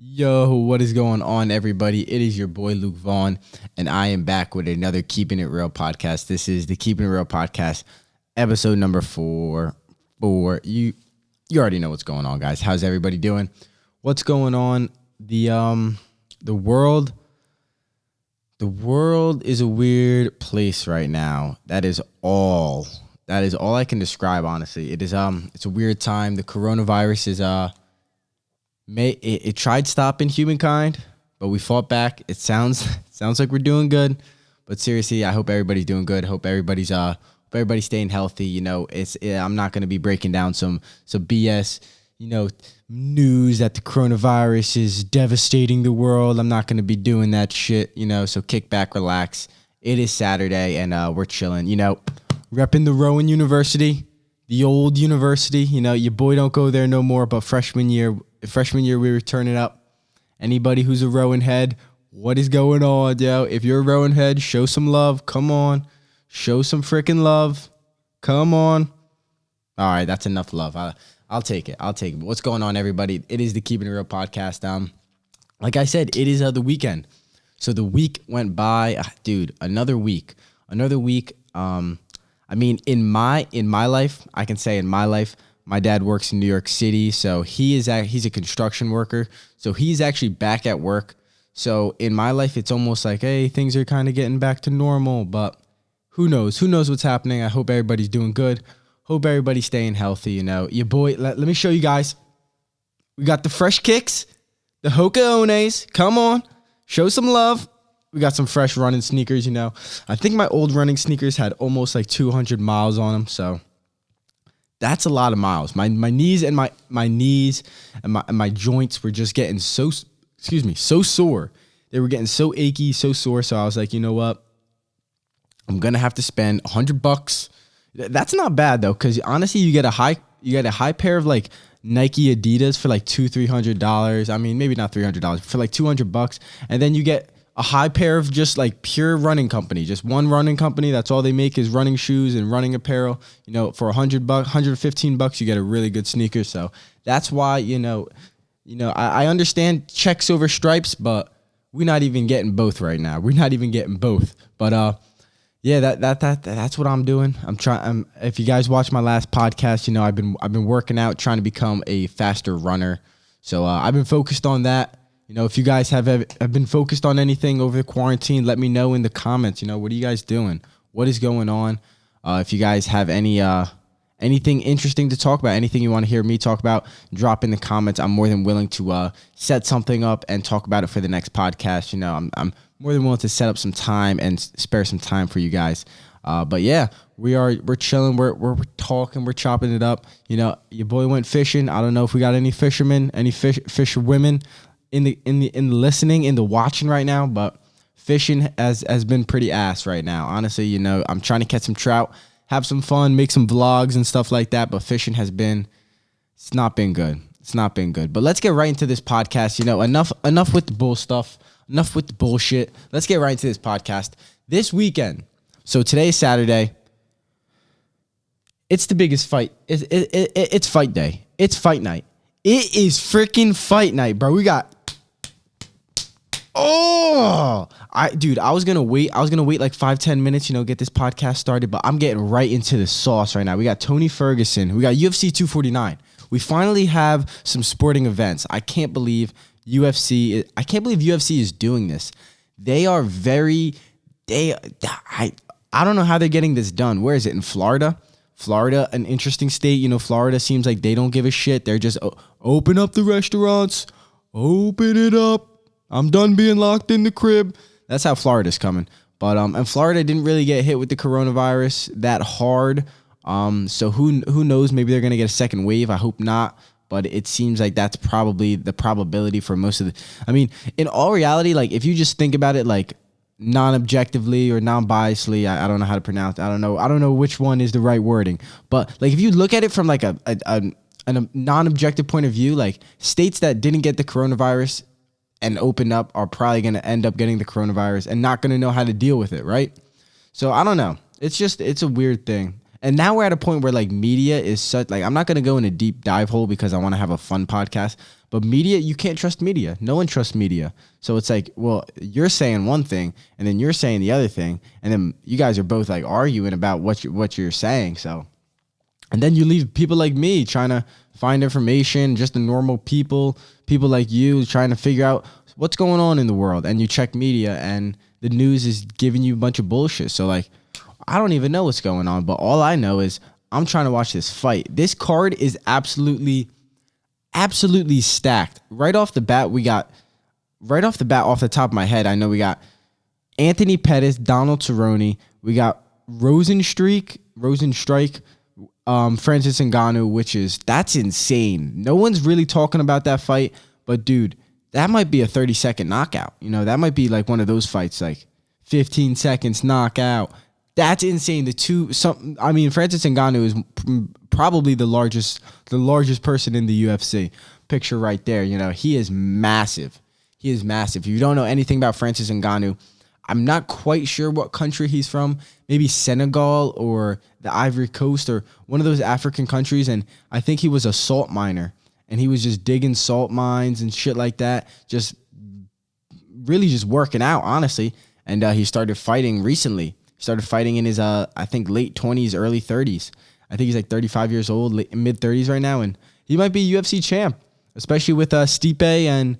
Yo, what is going on, everybody? It is your boy Luke Vaughn, and I am back with another Keeping It Real podcast. This is the Keeping It Real podcast, episode number 4. You already know what's going on, guys. How's everybody doing? What's going on? The world is a weird place right now. That is all I can describe, honestly. It's a weird time. The coronavirus is it tried stopping humankind, but we fought back. It sounds like we're doing good, but seriously, I hope everybody's doing good. Hope everybody's staying healthy. I'm not going to be breaking down some BS, news that the coronavirus is devastating the world. I'm not going to be doing that shit, so kick back, relax. It is Saturday and we're chilling, repping the Rowan University, the old university. Your boy don't go there no more, but freshman year we were turning up. Anybody who's a Rowan head, what is going on, yo? If you're a Rowan head, show some love. Come on. Show some freaking love. Come on. All right, that's enough love. I'll take it. What's going on, everybody? It is the Keeping It Real podcast. Like I said, it is the weekend. So the week went by. Dude, another week. In my life, I can say in my life, my dad works in New York City, so he's a construction worker. So he's actually back at work. So in my life, it's almost like, hey, things are kind of getting back to normal, but who knows? Who knows what's happening? I hope everybody's doing good. Hope everybody's staying healthy. Your boy, let me show you guys. We got the fresh kicks, the Hoka Ones. Come on, show some love. We got some fresh running sneakers, I think my old running sneakers had almost like 200 miles on them, so that's a lot of miles. My knees and my joints were just getting so sore. They were getting so achy, so sore. So I was like, you know what? I'm gonna have to spend $100. That's not bad though, because honestly, you get a high pair of like Nike Adidas for like $200-$300. I mean, maybe not $300 for like $200, and then you get a high pair of just like pure running company, just one running company. That's all they make is running shoes and running apparel. For $100, $115, you get a really good sneaker. So that's why, I understand checks over stripes, but we're not even getting both right now. But yeah, that's what I'm doing. I'm trying. If you guys watch my last podcast, I've been working out, trying to become a faster runner. So I've been focused on that. If you guys have been focused on anything over the quarantine, let me know in the comments. What are you guys doing? What is going on? If you guys have anything interesting to talk about, anything you want to hear me talk about, drop in the comments. I'm more than willing to set something up and talk about it for the next podcast. I'm more than willing to set up some time and spare some time for you guys. But yeah, we're chilling. We're talking. We're chopping it up. Your boy went fishing. I don't know if we got any fishermen, any fisher women in the listening, in the watching right now, but fishing has been pretty ass right now. Honestly, I'm trying to catch some trout, have some fun, make some vlogs and stuff like that, but fishing it's not been good. But let's get right into this podcast. Enough with the bull stuff, enough with the bullshit. Let's get right into this podcast. This weekend, so today is Saturday. It's the biggest fight. It's fight day. It's fight night. It is freaking fight night, bro. We got I was gonna wait like 5-10 minutes, get this podcast started, but I'm getting right into the sauce right now. We got Tony Ferguson, we got UFC 249. We finally have some sporting events. I can't believe UFC is doing this. I don't know how they're getting this done. Where is it? In Florida, an interesting state. Florida seems like they don't give a shit. They're just open up the restaurants, open it up. I'm done being locked in the crib. That's how Florida's coming. But and Florida didn't really get hit with the coronavirus that hard. So who knows? Maybe they're gonna get a second wave. I hope not. But it seems like that's probably the probability for most of the. I mean, in all reality, like if you just think about it, like non-objectively or non-biasedly, I don't know how to pronounce it. I don't know which one is the right wording. But like if you look at it from like a non-objective point of view, like states that didn't get the coronavirus and open up are probably going to end up getting the coronavirus and not going to know how to deal with it, right? So I don't know. It's a weird thing. And now we're at a point where like media is such, like, I'm not going to go in a deep dive hole because I want to have a fun podcast, But media, you can't trust media. No one trusts media. So it's like, well, you're saying one thing and then you're saying the other thing, and then you guys are both like arguing about what you're saying. So, and then you leave people like me trying to find information, just the normal people like you trying to figure out what's going on in the world, and you check media and the news is giving you a bunch of bullshit. So like, I don't even know what's going on, but all I know is I'm trying to watch this fight. This card is absolutely stacked. Right off the bat, off the top of my head, I know we got Anthony Pettis, Donald Cerrone. We got Rosenstrike, Francis Ngannou, that's insane. No one's really talking about that fight, but dude, that might be a 30-second knockout. You know, that might be like one of those fights, like 15 seconds knockout. That's insane. Francis Ngannou is probably the largest person in the UFC. Picture right there. You know, he is massive. If you don't know anything about Francis Ngannou, I'm not quite sure what country he's from. Maybe Senegal or the Ivory Coast or one of those African countries. And I think he was a salt miner, and he was just digging salt mines and shit like that. Just really just working out, honestly. And he started fighting recently. Started fighting in his, I think, late 20s, early 30s. I think he's like 35 years old, mid 30s right now. And he might be UFC champ, especially with Stipe and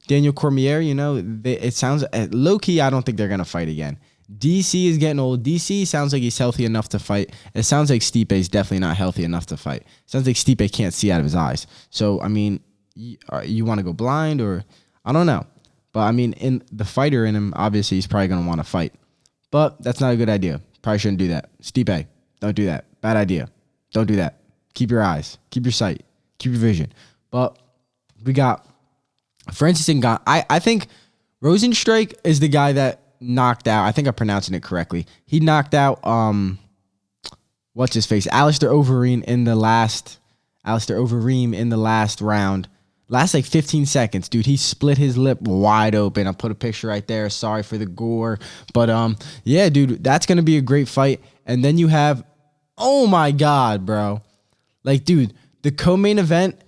Daniel Cormier. You know, it sounds low-key, I don't think they're going to fight again. DC is getting old. DC sounds like he's healthy enough to fight. It sounds like Stipe is definitely not healthy enough to fight. It sounds like Stipe can't see out of his eyes. So, I mean, you want to go blind or I don't know. But, I mean, in the fighter in him, obviously, he's probably going to want to fight. But that's not a good idea. Probably shouldn't do that. Stipe, don't do that. Bad idea. Don't do that. Keep your eyes. Keep your sight. Keep your vision. But we got Francis Ngannou. I think Rosenstrike is the guy that knocked out. I think I'm pronouncing it correctly. He knocked out what's his face? Alistair Overeem in the last round. Last like 15 seconds, dude. He split his lip wide open. I'll put a picture right there. Sorry for the gore. But yeah, dude, that's gonna be a great fight. And then you have, oh my God, bro. Like, dude, the co-main event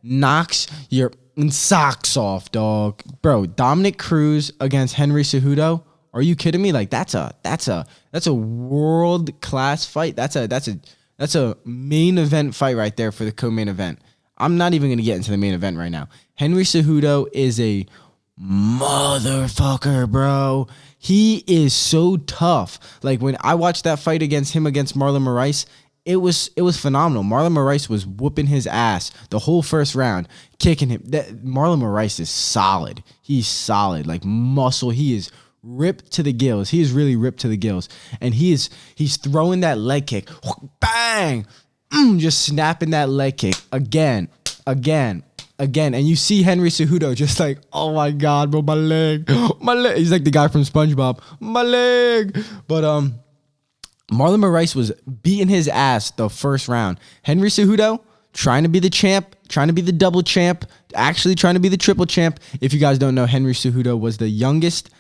knocks your socks off, dog. Bro, Dominic Cruz against Henry Cejudo. Are you kidding me? Like, that's a world-class fight. That's a main event fight right there for the co-main event. I'm not even going to get into the main event right now. Henry Cejudo is a motherfucker, bro. He is so tough. Like, when I watched that fight against Marlon Moraes, it was phenomenal. Marlon Moraes was whooping his ass the whole first round, kicking him. Marlon Moraes is solid. He's solid, like muscle. He is ripped to the gills. He is really ripped to the gills. And he's throwing that leg kick. Bang! Just snapping that leg kick again. And you see Henry Cejudo just like, oh my God, bro, my leg. He's like the guy from SpongeBob, my leg. But Marlon Moraes was beating his ass the first round. Henry Cejudo trying to be the champ, trying to be the double champ, actually trying to be the triple champ. If you guys don't know, Henry Cejudo was the youngest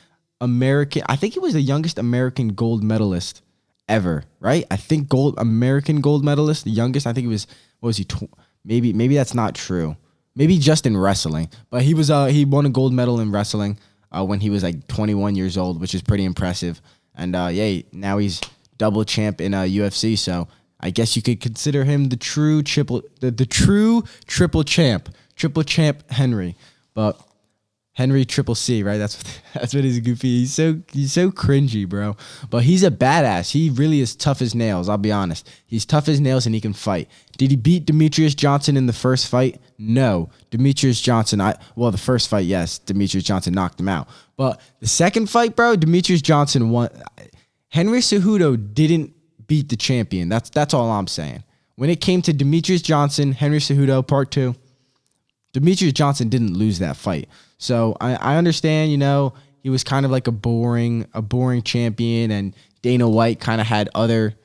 American. I think he was the youngest American gold medalist ever, right? I think American gold medalist, the youngest. I think he was, what was he? Maybe that's not true. Maybe just in wrestling, but he won a gold medal in wrestling when he was like 21 years old, which is pretty impressive. And yeah, now he's double champ in UFC. So I guess you could consider him the true triple champ Henry. But Henry Triple C, right? That's what he's goofy. He's so cringy, bro. But he's a badass. He really is tough as nails, I'll be honest. He's tough as nails and he can fight. Did he beat Demetrius Johnson in the first fight? No. Demetrius Johnson, the first fight, yes. Demetrius Johnson knocked him out. But the second fight, bro, Demetrius Johnson won. Henry Cejudo didn't beat the champion. That's all I'm saying. When it came to Demetrius Johnson, Henry Cejudo, part 2, Demetrius Johnson didn't lose that fight. So I understand, he was kind of like a boring champion, and Dana White kind of had other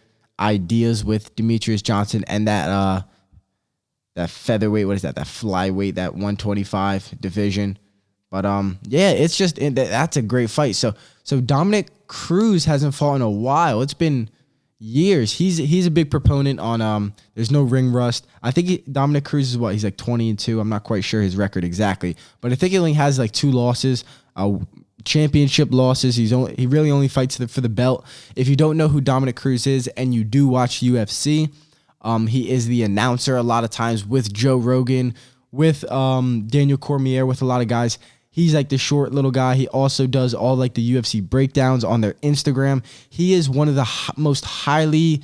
ideas with Demetrius Johnson and that featherweight, what is that? That flyweight, that 125 division. But yeah, it's just that's a great fight. So Dominic Cruz hasn't fought in a while. It's been years. He's a big proponent on there's no ring rust. I think Dominic Cruz is what, he's like 20-2. I'm not quite sure his record exactly, but I think he only has like 2 losses, championship losses. He really only fights for the belt. If you don't know who Dominic Cruz is and you do watch UFC, he is the announcer a lot of times with Joe Rogan, with Daniel Cormier, with a lot of guys. He's like the short little guy. He also does all like the UFC breakdowns on their Instagram. He is one of the most highly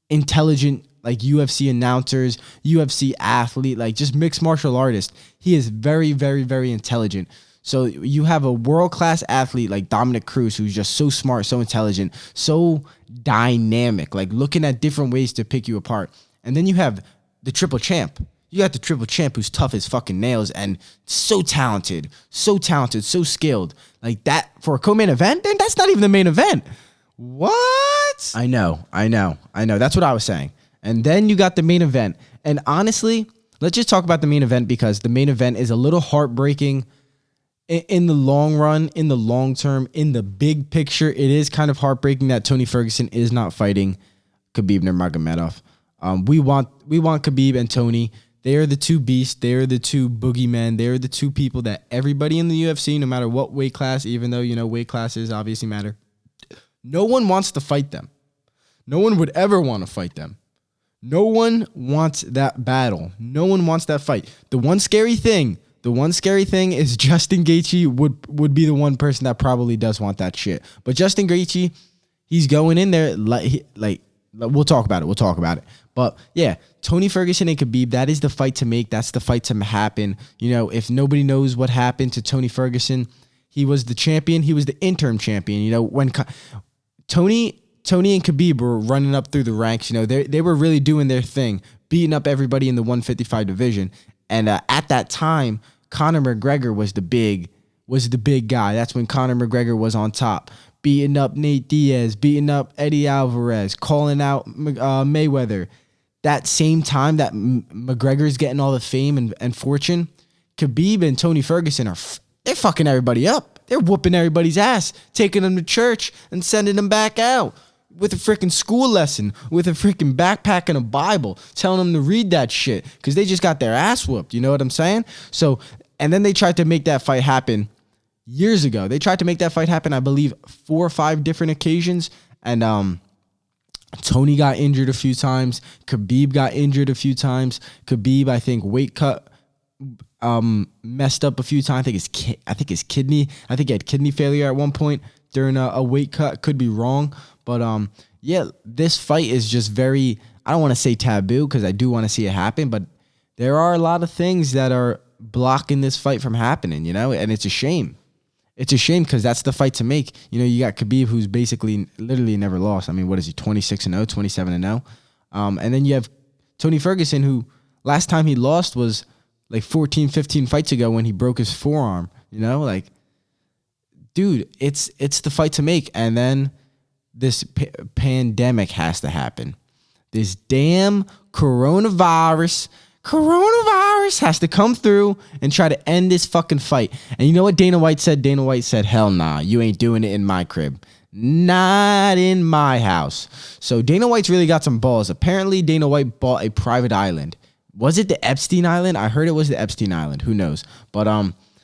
intelligent like UFC announcers, UFC athlete, like just mixed martial artist. He is very, very, very intelligent. So you have a world-class athlete like Dominic Cruz, who's just so smart, so intelligent, so dynamic, like looking at different ways to pick you apart. And then you have the triple champ. You got the triple champ who's tough as fucking nails and so talented, so skilled. Like that for a co-main event? Then that's not even the main event. What? I know. That's what I was saying. And then you got the main event. And honestly, let's just talk about the main event because the main event is a little heartbreaking in the long run, in the long term, in the big picture. It is kind of heartbreaking that Tony Ferguson is not fighting Khabib Nurmagomedov. We want Khabib and Tony. They are the two beasts. They are the two boogeymen. They are the two people that everybody in the UFC, no matter what weight class, even though, weight classes obviously matter, no one wants to fight them. No one would ever want to fight them. No one wants that battle. No one wants that fight. The one scary thing is Justin Gaethje would be the one person that probably does want that shit. But Justin Gaethje, he's going in there like we'll talk about it. But yeah, Tony Ferguson and Khabib, that is the fight to make. That's the fight to happen. If nobody knows what happened to Tony Ferguson, he was the champion. He was the interim champion. When Tony and Khabib were running up through the ranks, they were really doing their thing, beating up everybody in the 155 division. And at that time, Conor McGregor was the big guy. That's when Conor McGregor was on top, beating up Nate Diaz, beating up Eddie Alvarez, calling out Mayweather. That same time that McGregor's getting all the fame and fortune, Khabib and Tony Ferguson they're fucking everybody up. They're whooping everybody's ass, taking them to church and sending them back out with a freaking school lesson, with a freaking backpack and a Bible, telling them to read that shit because they just got their ass whooped. You know what I'm saying? So, and then they tried to make that fight happen years ago. They tried to make that fight happen, I believe, 4 or 5 different occasions. And Tony got injured a few times. Khabib got injured a few times. Khabib, I think, weight cut messed up a few times. I think his kidney. I think he had kidney failure at one point during a weight cut. Could be wrong. But yeah, this fight is just very, I don't want to say taboo because I do want to see it happen, but there are a lot of things that are blocking this fight from happening, and it's a shame. It's a shame because that's the fight to make. You got Khabib, who's basically literally never lost. I mean, what is he, 26-0, 27-0? And then you have Tony Ferguson, who last time he lost was like 14, 15 fights ago when he broke his forearm. Dude, it's the fight to make. And then this pandemic has to happen. This damn coronavirus has to come through and try to end this fucking fight. And you know what Dana White said? Dana White said, hell nah, you ain't doing it in my crib. Not in my house. So Dana White's really got some balls. Apparently Dana White bought a private island. Was it the Epstein Island? I heard it was the Epstein Island. Who knows? But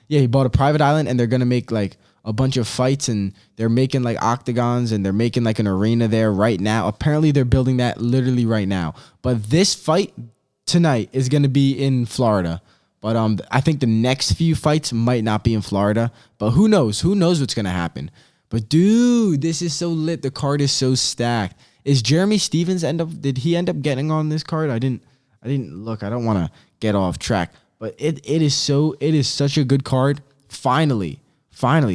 yeah, he bought a private island and they're going to make like a bunch of fights and they're making like octagons and they're making like an arena there right now. Apparently they're building that literally right now. But this fight tonight is going to be in Florida. But I think the next few fights might not be in Florida. But who knows? Who knows what's going to happen? But dude, this is so lit. The card is so stacked. Is Jeremy Stevens did he end up getting on this card? I didn't look. I don't want to get off track. But it is such a good card. Finally,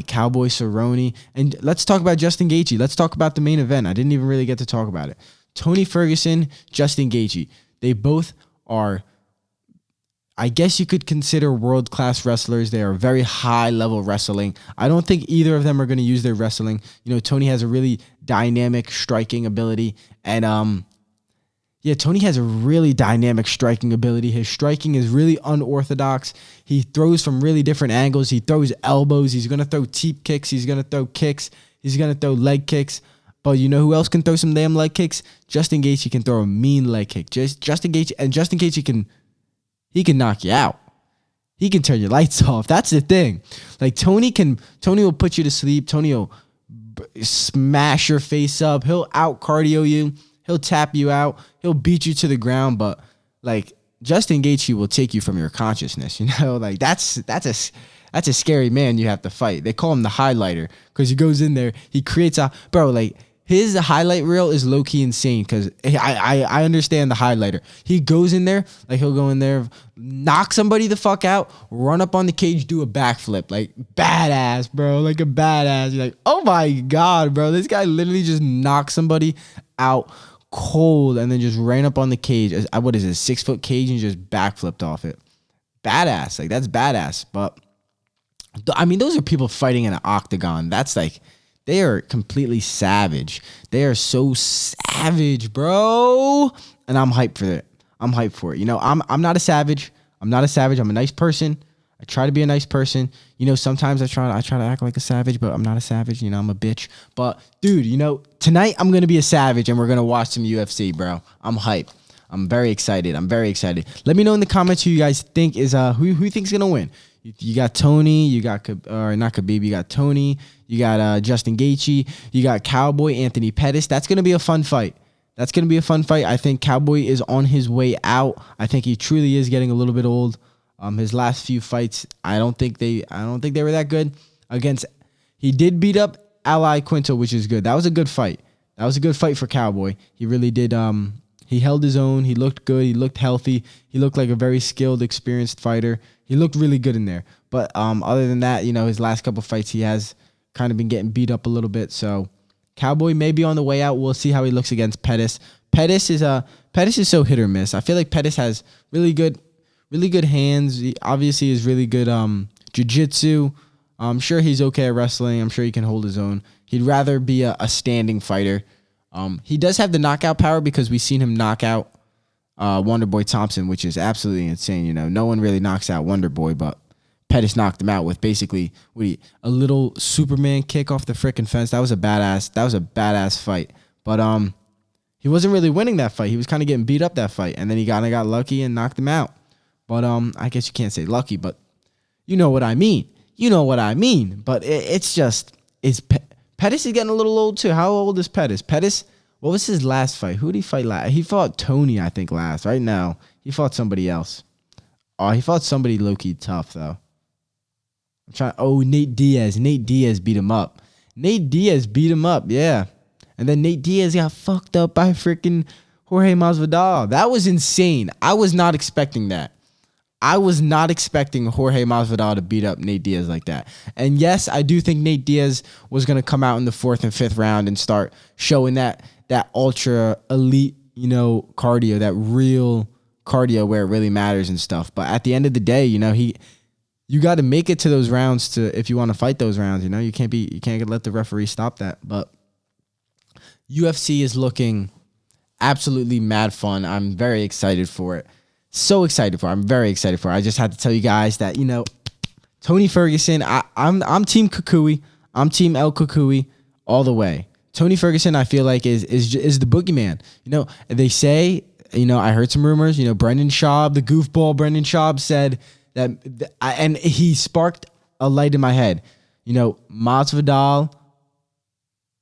Cowboy Cerrone. And let's talk about Justin Gaethje. Let's talk about the main event. I didn't even really get to talk about it. Tony Ferguson, Justin Gaethje. They both are, I guess you could consider world-class wrestlers. They are very high-level wrestling. I don't think either of them are going to use their wrestling. Tony has a really dynamic striking ability. And, yeah, Tony has a really dynamic striking ability. His striking is really unorthodox. He throws from really different angles. He throws elbows. He's going to throw teep kicks. He's going to throw kicks. He's going to throw leg kicks. But you know who else can throw some damn leg kicks? Justin Gaethje can throw a mean leg kick. Justin Gaethje can knock you out. He can turn your lights off. That's the thing. Like Tony will put you to sleep. Tony will smash your face up. He'll out cardio you. He'll tap you out. He'll beat you to the ground. But like Justin Gaethje will take you from your consciousness. You know, like that's a scary man you have to fight. They call him the highlighter because he goes in there. He creates like his highlight reel is low key insane because I understand the highlighter. He goes in there, like he'll go in there, knock somebody the fuck out, run up on the cage, do a backflip. Like badass, bro. Like a badass. You're like, oh my God, bro. This guy literally just knocked somebody out cold and then just ran up on the cage. What is it, 6 foot cage and just backflipped off it. Badass. Like that's badass. But I mean, those are people fighting in an octagon. That's like, they are completely savage. They are so savage, bro. And I'm hyped for it. I'm hyped for it. You know, I'm not a savage. I'm not a savage. I'm a nice person. I try to be a nice person. You know, sometimes I try to act like a savage, but I'm not a savage. You know, I'm a bitch. But dude, you know, tonight I'm gonna be a savage and we're gonna watch some UFC, bro. I'm hyped. I'm very excited. Let me know in the comments who you guys think is who you think's gonna win. You got Tony, you got not Khabib, you got Tony, you got Justin Gaethje, you got Cowboy Anthony Pettis. That's gonna be a fun fight. I think Cowboy is on his way out. I think he truly is getting a little bit old. His last few fights, I don't think they were that good. He did beat up Ally Quinto, which is good. That was a good fight. For Cowboy. He really did. He held his own. He looked good. He looked healthy. He looked like a very skilled, experienced fighter. He looked really good in there. But other than that, you know, his last couple fights, he has kind of been getting beat up a little bit. So Cowboy may be on the way out. We'll see how he looks against Pettis. Pettis is so hit or miss. I feel like Pettis has really good hands. He obviously is really good jiu-jitsu. I'm sure he's okay at wrestling. I'm sure he can hold his own. He'd rather be a standing fighter. He does have the knockout power because we've seen him knock out Wonderboy Thompson, which is absolutely insane. You know, no one really knocks out Wonderboy, but Pettis knocked him out with basically a little Superman kick off the freaking fence. That was a badass fight. But he wasn't really winning that fight. He was kind of getting beat up that fight, and then he got lucky and knocked him out. But I guess you can't say lucky, but you know what I mean. But Pettis is getting a little old too. How old is Pettis? What was his last fight? Who did he fight last? He fought Tony, I think, last. Right now, he fought somebody else. Oh, he fought somebody low-key tough, though. Nate Diaz. Nate Diaz beat him up. Yeah. And then Nate Diaz got fucked up by freaking Jorge Masvidal. That was insane. I was not expecting that. I was not expecting Jorge Masvidal to beat up Nate Diaz like that. And yes, I do think Nate Diaz was going to come out in the 4th and 5th round and start showing that ultra elite, you know, cardio, that real cardio where it really matters and stuff. But at the end of the day, you know, you got to make it to those rounds if you want to fight those rounds. You know, you can't let the referee stop that. But UFC is looking absolutely mad fun. I'm very excited for it. I'm very excited for it. I just had to tell you guys that, you know, Tony Ferguson, I'm Team Kukui. I'm Team El Kukui all the way. Tony Ferguson, I feel like is the boogeyman. You know, they say, you know, I heard some rumors, you know, Brendan Schaub, the goofball Brendan Schaub said that, and he sparked a light in my head. You know, Masvidal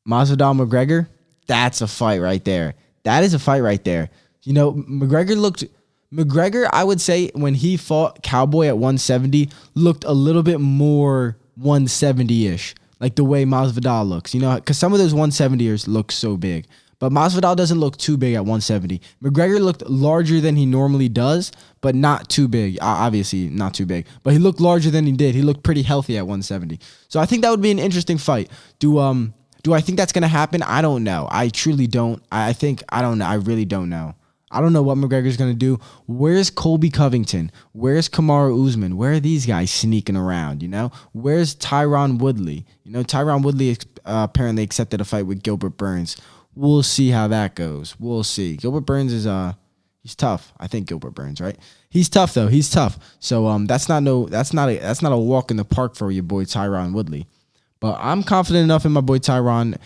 McGregor, that's a fight right there. That is a fight right there. You know, McGregor, I would say when he fought Cowboy at 170, looked a little bit more 170-ish, like the way Masvidal looks, you know, because some of those 170ers look so big. But Masvidal doesn't look too big at 170. McGregor looked larger than he normally does, but not too big. Obviously, not too big. But he looked larger than he did. He looked pretty healthy at 170. So I think that would be an interesting fight. Do I think that's going to happen? I don't know. I truly don't. I don't know. I really don't know. I don't know what McGregor's going to do. Where's Colby Covington? Where's Kamaru Usman? Where are these guys sneaking around, you know? Where's Tyron Woodley? You know, Tyron Woodley apparently accepted a fight with Gilbert Burns. We'll see how that goes. We'll see. Gilbert Burns is he's tough. I think Gilbert Burns, right? He's tough though. He's tough. So that's not a walk in the park for your boy Tyron Woodley. But I'm confident enough in my boy Tyron.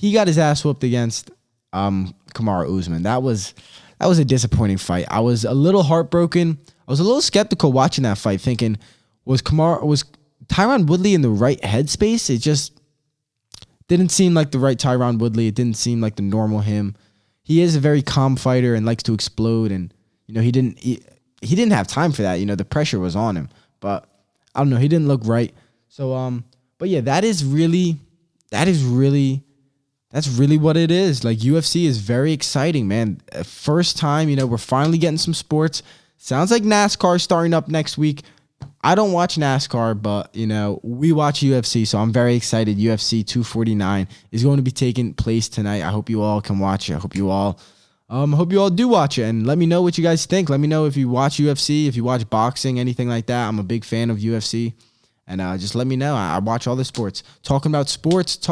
he got his ass whooped against Kamaru Usman. That was a disappointing fight. I was a little heartbroken. I was a little skeptical watching that fight, thinking, was Tyron Woodley in the right headspace? It just didn't seem like the right Tyron Woodley. It didn't seem like the normal him. He is a very calm fighter and likes to explode, and he didn't have time for that. The pressure was on him, but I don't know. He didn't look right. So but yeah, that's really what it is. Like, UFC is very exciting, man. First time, we're finally getting some sports. Sounds like NASCAR starting up next week. I don't watch NASCAR, but we watch UFC, so I'm very excited. UFC 249 is going to be taking place tonight. I hope you all can watch it. I hope you all do watch it, and let me know what you guys think. Let me know if you watch UFC, if you watch boxing, anything like that. I'm a big fan of UFC. And just let me know. I watch all the sports. Talking about sports. Let's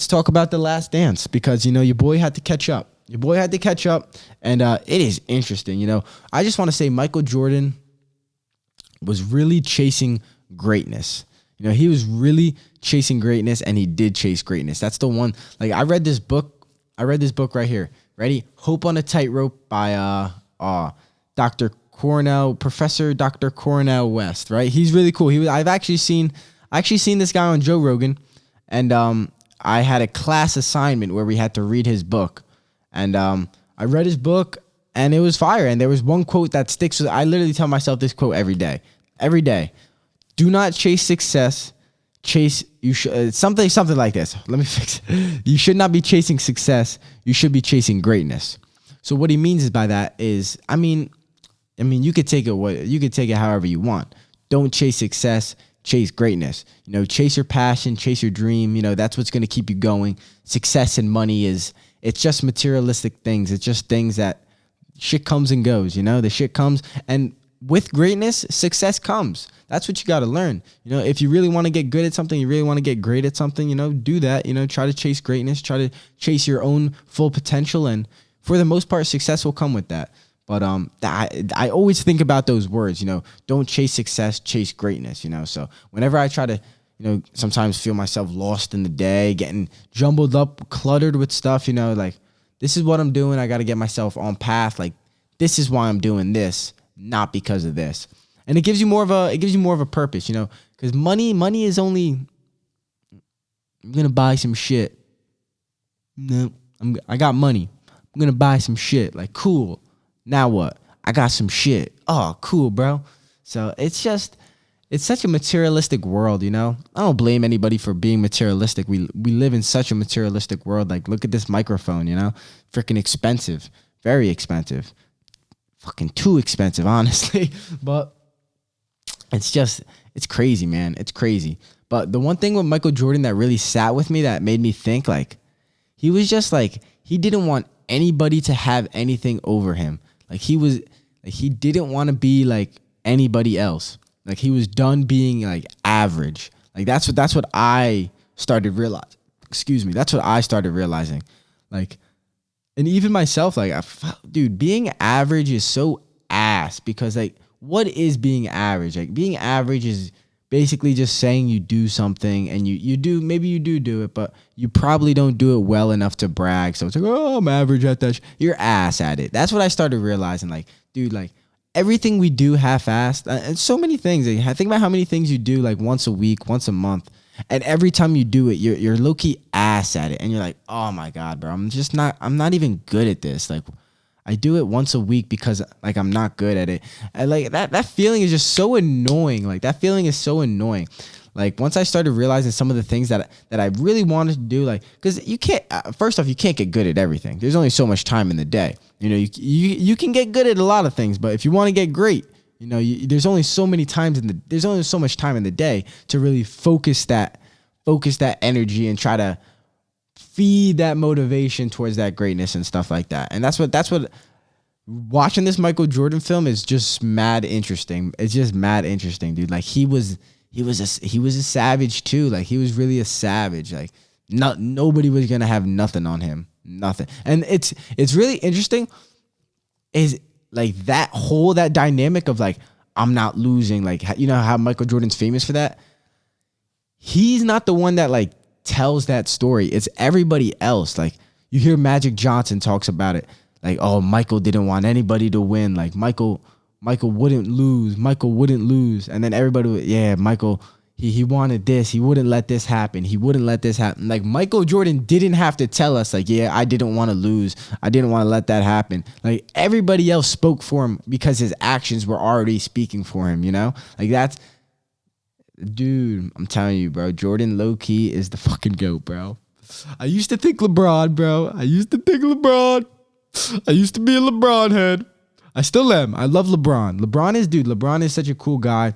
talk about The Last Dance, because, your boy had to catch up. And it is interesting. I just want to say Michael Jordan was really chasing greatness. He was really chasing greatness, and he did chase greatness. That's the one. Like, I read this book right here. Ready? Hope on a Tightrope by Professor Dr. Cornell West, right? He's really cool. I've actually seen this guy on Joe Rogan, and I had a class assignment where we had to read his book, and I read his book, and it was fire. And there was one quote that sticks with. I literally tell myself this quote every day. Do not chase success. Something like this. Let me fix it. You should not be chasing success. You should be chasing greatness. So what he means by that is, I mean, you could take it however you want. Don't chase success, chase greatness. Chase your passion, chase your dream. That's what's going to keep you going. Success and money it's just materialistic things. It's just things that shit comes and goes. The shit comes, and with greatness, success comes. That's what you got to learn. If you really want to get good at something, you really want to get great at something, do that. Try to chase greatness, try to chase your own full potential, and for the most part, success will come with that. But I always think about those words, don't chase success, chase greatness, So whenever I try to, sometimes feel myself lost in the day, getting jumbled up, cluttered with stuff, like, this is what I'm doing. I got to get myself on path. Like, this is why I'm doing this, not because of this. And it gives you more of a purpose, because money is only, I'm going to buy some shit. No, I got money. I'm going to buy some shit. Like, cool. Now what? I got some shit. Oh, cool, bro. So it's such a materialistic world, I don't blame anybody for being materialistic. We live in such a materialistic world. Like, look at this microphone, freaking expensive, very expensive, fucking too expensive, honestly. But it's crazy, man. It's crazy. But the one thing with Michael Jordan that really sat with me, that made me think, like, he was just like, he didn't want anybody to have anything over him. Like, he didn't want to be like anybody else. Like, he was done being like average. Like, that's what I started realizing. Excuse me. That's what I started realizing. Like, and even myself, like, dude, being average is so ass, because, like, what is being average? Like, being average is basically just saying you do something, and you do it, but you probably don't do it well enough to brag. So it's like, oh, I'm average at that. You're ass at it. That's what I started realizing. Like, dude, like, everything we do half-assed, and so many things. Like, think about how many things you do, like, once a week, once a month, and every time you do it, you're low-key ass at it, and you're like, oh my God, bro, I'm not even good at this. Like, I do it once a week because, like, I'm not good at it. And, like, that feeling is just so annoying. Like, that feeling is so annoying. Like, once I started realizing some of the things that I really wanted to do, like, because you can't, first off, you can't get good at everything. There's only so much time in the day. You can get good at a lot of things, but if you want to get great, there's only so much time in the day to really focus that energy and try to feed that motivation towards that greatness and stuff like that. And that's what watching this Michael Jordan film is just mad interesting. It's just mad interesting, dude. Like, he was a savage too. Like, he was really a savage. Like, nobody was gonna have nothing on him. Nothing. And it's really interesting is, like, that dynamic of, like, I'm not losing. Like, how Michael Jordan's famous for that. He's not the one that, like, tells that story. It's everybody else. Like you hear Magic Johnson talks about it. Like, oh, Michael didn't want anybody to win. Like Michael wouldn't lose. Michael wouldn't lose. And then everybody would, yeah, Michael, he wanted this. He wouldn't let this happen. He wouldn't let this happen. Like Michael Jordan didn't have to tell us like, yeah, I didn't want to lose. I didn't want to let that happen. Like everybody else spoke for him because his actions were already speaking for him, you know? Like that's, dude, I'm telling you, bro, Jordan low key is the fucking GOAT, bro. I used to think LeBron, bro. I used to be a LeBron head. I still am. I love LeBron. LeBron is such a cool guy.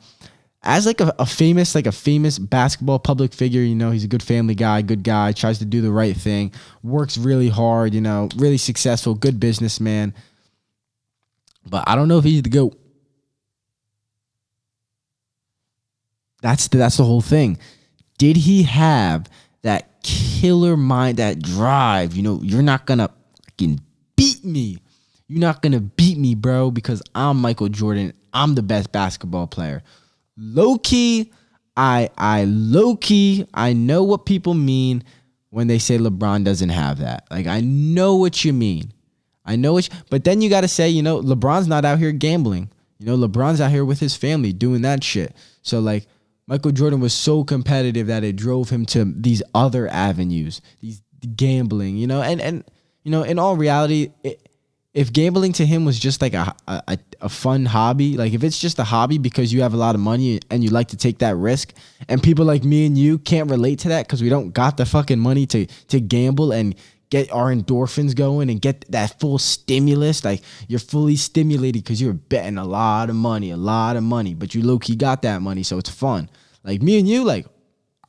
As like a famous basketball public figure, you know, he's a good family guy, good guy, tries to do the right thing, works really hard, you know, really successful, good businessman. But I don't know if he's the GOAT. That's the whole thing. Did he have that killer mind, that drive? You know, you're not going to fucking beat me. You're not going to beat me, bro, because I'm Michael Jordan. I'm the best basketball player. Low key, I know what people mean when they say LeBron doesn't have that. Like, I know what you mean. But then you got to say, you know, LeBron's not out here gambling. You know, LeBron's out here with his family doing that shit. So, like, Michael Jordan was so competitive that it drove him to these other avenues, these gambling, you know, and you know, in all reality, if gambling to him was just like a fun hobby, like if it's just a hobby because you have a lot of money and you like to take that risk, and people like me and you can't relate to that because we don't got the fucking money to gamble and get our endorphins going and get that full stimulus, like you're fully stimulated because you're betting a lot of money, but you low-key got that money, so it's fun. Like me and you, like,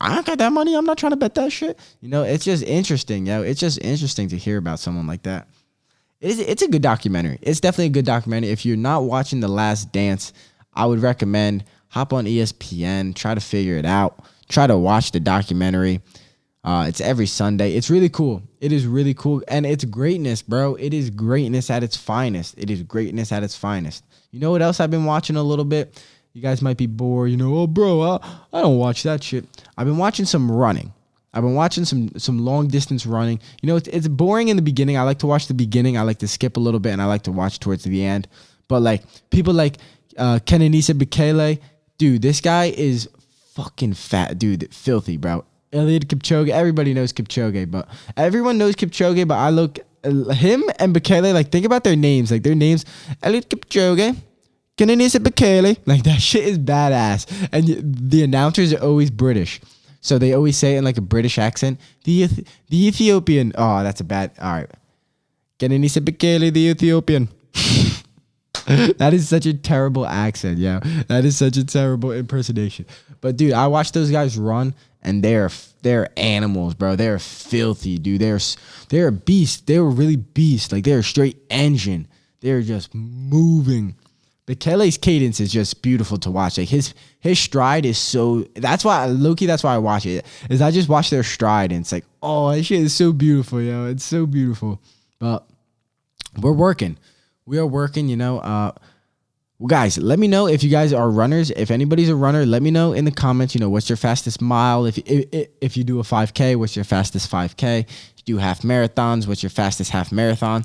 I don't got that money, I'm not trying to bet that shit. You know, it's just interesting, yo. It's just interesting to hear about someone like that. It's a good documentary. It's definitely a good documentary. If you're not watching The Last Dance, I would recommend hop on ESPN, try to figure it out, try to watch the documentary. It's every Sunday. It's really cool. It is really cool. And it's greatness, bro. It is greatness at its finest. You know what else I've been watching a little bit? You guys might be bored. You know, oh, bro, I don't watch that shit. I've been watching some running. I've been watching some long distance running. You know, it's boring in the beginning. I like to watch the beginning. I like to skip a little bit, and I like to watch towards the end. But like people like Kenenisa Bekele, dude, this guy is fucking fat, dude, filthy, bro. Eliud Kipchoge, everybody knows Kipchoge, but everyone knows Kipchoge. But I look him and Bekele, like think about their names, Eliud Kipchoge, Kenenisa Bekele, like that shit is badass. And the announcers are always British. So they always say it in like a British accent. The Ethiopian. Oh, that's a bad. All right. Kenenisa Bekele, the Ethiopian. That is such a terrible accent, yeah. That is such a terrible impersonation. But dude, I watch those guys run, and they're animals, bro. They're filthy, dude. They're a beast. They're really beast. Like they're a straight engine. They're just moving. Bekele's cadence is just beautiful to watch. Like his stride is so. That's why I watch it. Is I just watch their stride and it's like, oh, that shit is so beautiful, yo. It's so beautiful. But we're working. We are working. You know. Well, guys, let me know if you guys are runners. If anybody's a runner, let me know in the comments. You know, what's your fastest mile? If you do a 5K, what's your fastest 5K? If you do half marathons, what's your fastest half marathon?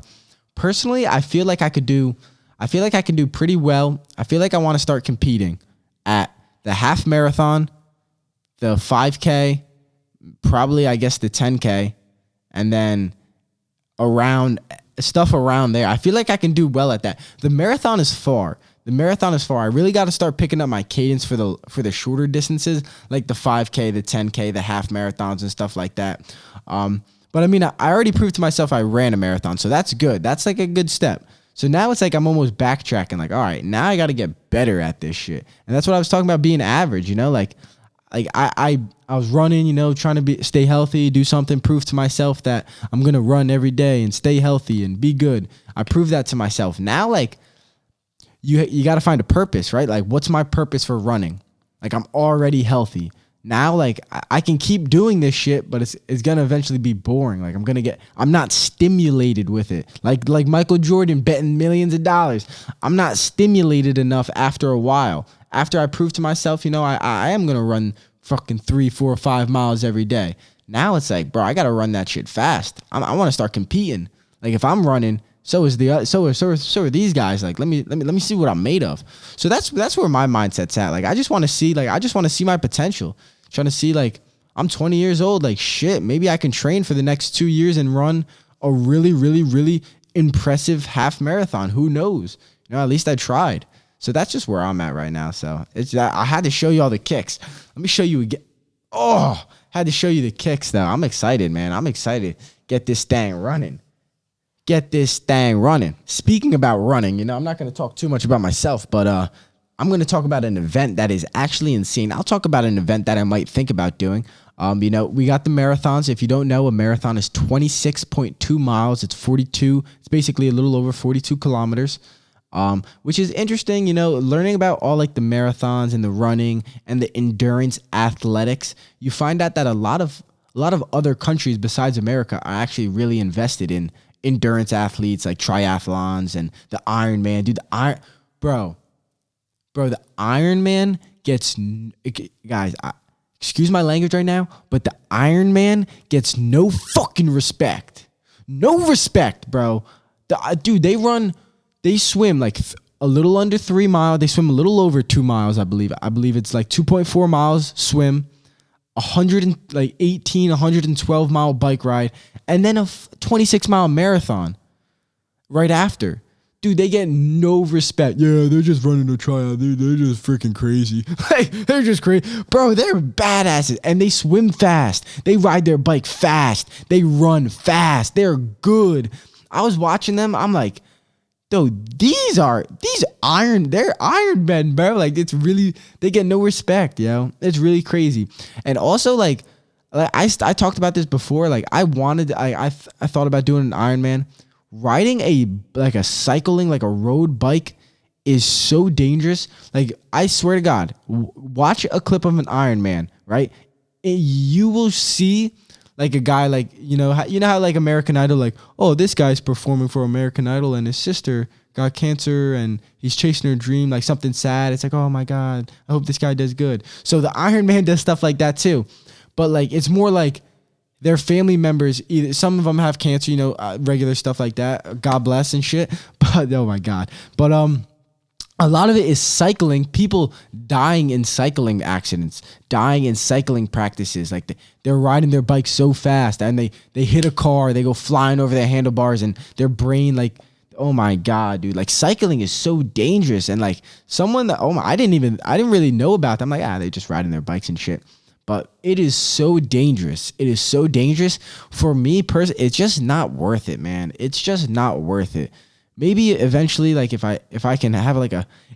Personally, I feel like I can do pretty well. I feel like I want to start competing at the half marathon, the 5K, probably I guess the 10K, and then around there. I feel like I can do well at that. The marathon is far. I really got to start picking up my cadence for the shorter distances, like the 5K, the 10K, the half marathons and stuff like that. But I mean, I already proved to myself I ran a marathon, so that's good. That's like a good step. So now it's like I'm almost backtracking. Like, all right, now I got to get better at this shit. And that's what I was talking about, being average. You know, like I was running. You know, trying to stay healthy, do something, prove to myself that I'm gonna run every day and stay healthy and be good. I proved that to myself. Now, like you got to find a purpose, right? Like, what's my purpose for running? Like, I'm already healthy. Now, like, I can keep doing this shit, but it's going to eventually be boring. Like, I'm not stimulated with it. Like Michael Jordan betting millions of dollars. I'm not stimulated enough after a while. After I prove to myself, you know, I am going to run fucking 3, 4, 5 miles every day. Now it's like, bro, I gotta run that shit fast. I want to start competing. Like if I'm running, so is the so are these guys. Like let me see what I'm made of. So that's where my mindset's at. Like I just want to see my potential. Trying to see like I'm 20 years old. Like shit, maybe I can train for the next 2 years and run a really, really, really impressive half marathon. Who knows? At least I tried. So that's just where I'm at right now. So I had to show you all the kicks. Let me show you again. Oh, had to show you the kicks though. I'm excited, man. I'm excited. Get this thing running. Speaking about running, I'm not going to talk too much about myself, but I'm going to talk about an event that is actually insane. I'll talk about an event that I might think about doing. We got the marathons. If you don't know, a marathon is 26.2 miles. It's basically a little over 42 kilometers. Which is interesting, learning about all like the marathons and the running and the endurance athletics. You find out that a lot of other countries besides America are actually really invested in endurance athletes like triathlons and the Ironman. Dude, the Ironman gets, guys, excuse my language right now, but the Ironman gets no fucking respect. No respect, bro. They swim like a little under 3 miles. They swim a little over 2 miles, I believe. I believe it's like 2.4 miles swim, 112 mile bike ride, and then a 26-mile marathon right after. Dude, they get no respect. Yeah, they're just running a tryout. They're just freaking crazy. Like, they're just crazy. Bro, they're badasses, and they swim fast. They ride their bike fast. They run fast. They're good. I was watching them. I'm like, dude, they're Iron Men, bro. Like, it's really, they get no respect, It's really crazy. And also, like I talked about this before. Like, I thought about doing an Ironman. Riding a cycling, like a road bike is so dangerous. Like, I swear to God, watch a clip of an Ironman, right? You will see like a guy, like, how like American Idol, like, oh, this guy's performing for American Idol and his sister got cancer and he's chasing her dream, like something sad. It's like, oh my God, I hope this guy does good. So the Iron Man does stuff like that too. But like, it's more like their family members, either some of them have cancer, regular stuff like that. God bless and shit. But oh my God. But a lot of it is cycling, people dying in cycling accidents, dying in cycling practices. Like they're riding their bike so fast and they hit a car, they go flying over their handlebars and their brain, like, oh my God, dude, like cycling is so dangerous. And like someone that, I didn't really know about them. Like, they just riding their bikes and shit. But it is so dangerous. It is so dangerous for me personally. It's just not worth it, man. It's just not worth it. Maybe eventually, like if I can have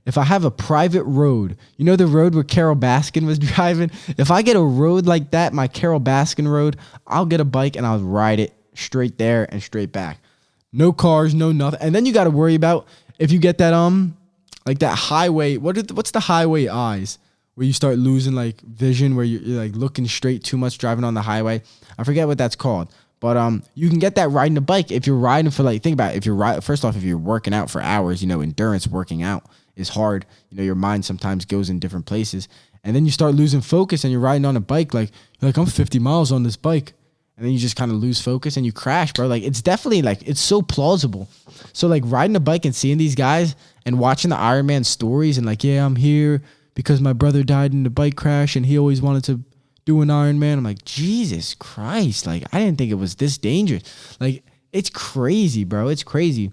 if I have a private road, the road where Carol Baskin was driving. If I get a road like that, my Carol Baskin road, I'll get a bike and I'll ride it straight there and straight back. No cars, no nothing. And then you got to worry about if you get that like that highway. What's the highway eyes? Where you start losing like vision, where you're like looking straight too much driving on the highway. I forget what that's called. But you can get that riding a bike if you're riding for like, think about it. First off, if you're working out for hours, endurance working out is hard. Your mind sometimes goes in different places. And then you start losing focus and you're riding on a bike like I'm 50 miles on this bike. And then you just kind of lose focus and you crash, bro. Like, it's definitely like, it's so plausible. So like riding a bike and seeing these guys and watching the Ironman stories and like, yeah, I'm here because my brother died in a bike crash and he always wanted to do an Ironman. I'm like, Jesus Christ. Like, I didn't think it was this dangerous. Like, it's crazy, bro. It's crazy.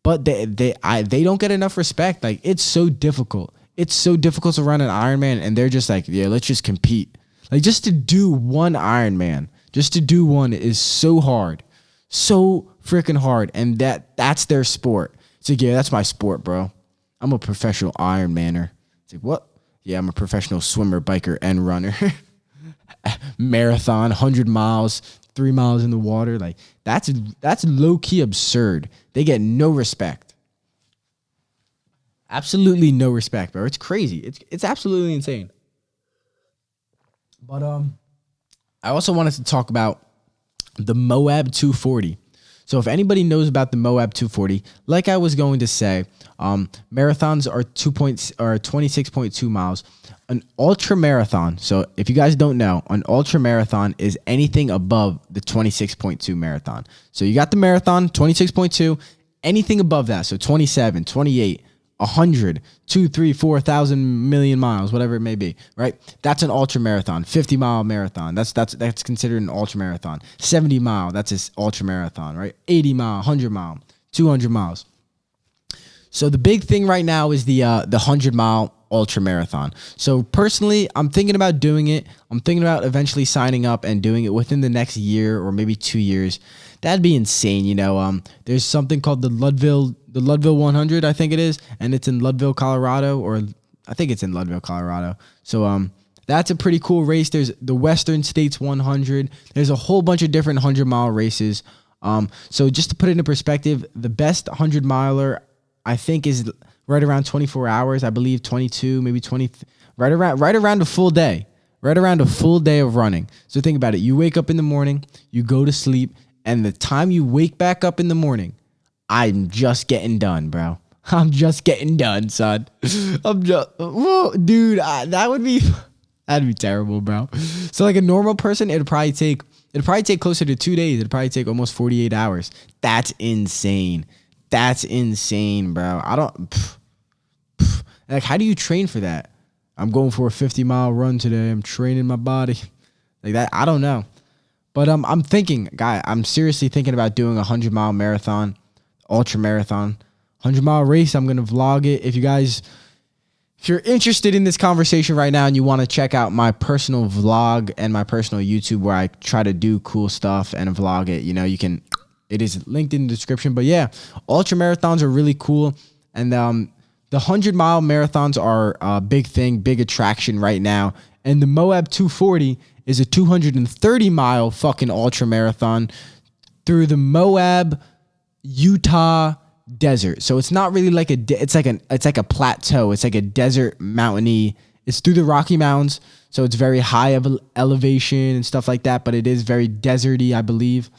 But they don't get enough respect. Like, it's so difficult. It's so difficult to run an Ironman, and they're just like, yeah, let's just compete. Like, just to do one Ironman, just to do one is so hard. So freaking hard. And that's their sport. It's like, yeah, that's my sport, bro. I'm a professional Ironmaner. It's like, what? Yeah, I'm a professional swimmer, biker, and runner. Marathon, 100 miles, 3 miles in the water. Like, that's low-key absurd. They get no respect. Absolutely no respect, bro. It's crazy. It's absolutely insane. But I also wanted to talk about the Moab 240. So if anybody knows about the Moab 240, like I was going to say, marathons are 26.2 miles. an ultra marathon. So if you guys don't know, an ultra marathon is anything above the 26.2 marathon. So you got the marathon, 26.2, anything above that. So 27, 28, 100, 2, 3, 4,000 million miles, whatever it may be, right? That's an ultra marathon. 50-mile marathon. That's considered an ultra marathon. 70-mile, that's an ultra marathon, right? 80-mile, 100-mile, 200 miles. So the big thing right now is the 100-mile ultra marathon. So personally, I'm thinking about doing it. I'm thinking about eventually signing up and doing it within the next year or maybe 2 years. That'd be insane, you know. There's something called the Ludville 100, I think it is, and it's in Ludville, Colorado, or I think it's in Ludville, Colorado. So that's a pretty cool race. There's the Western States 100. There's a whole bunch of different 100-mile races. So just to put it into perspective, the best 100-miler I think is right around 24 hours. I believe 22, maybe 20, right around a full day. Right around a full day of running. So think about it. You wake up in the morning, you go to sleep, and the time you wake back up in the morning, I'm just getting done, bro. I'm just getting done, son. Whoa, dude, that'd be terrible, bro. So like a normal person, it'd probably take closer to 2 days. It'd probably take almost 48 hours. That's insane. That's insane, bro. Like, how do you train for that? I'm going for a 50-mile run today. I'm training my body. Like that, I don't know. But I'm seriously thinking about doing a 100-mile marathon, ultra marathon, 100-mile race. I'm going to vlog it. If you're interested in this conversation right now and you want to check out my personal vlog and my personal YouTube where I try to do cool stuff and vlog it, you know, you can, it is linked in the description. But yeah, ultra marathons are really cool. And the 100-mile marathons are a big thing, big attraction right now. And the Moab 240 is a 230-mile fucking ultra marathon through the Moab, Utah desert. So it's not really like it's like a plateau. It's like a desert mountainy. It's through the Rocky Mountains, so it's very high of elevation and stuff like that. But it is very deserty, I believe,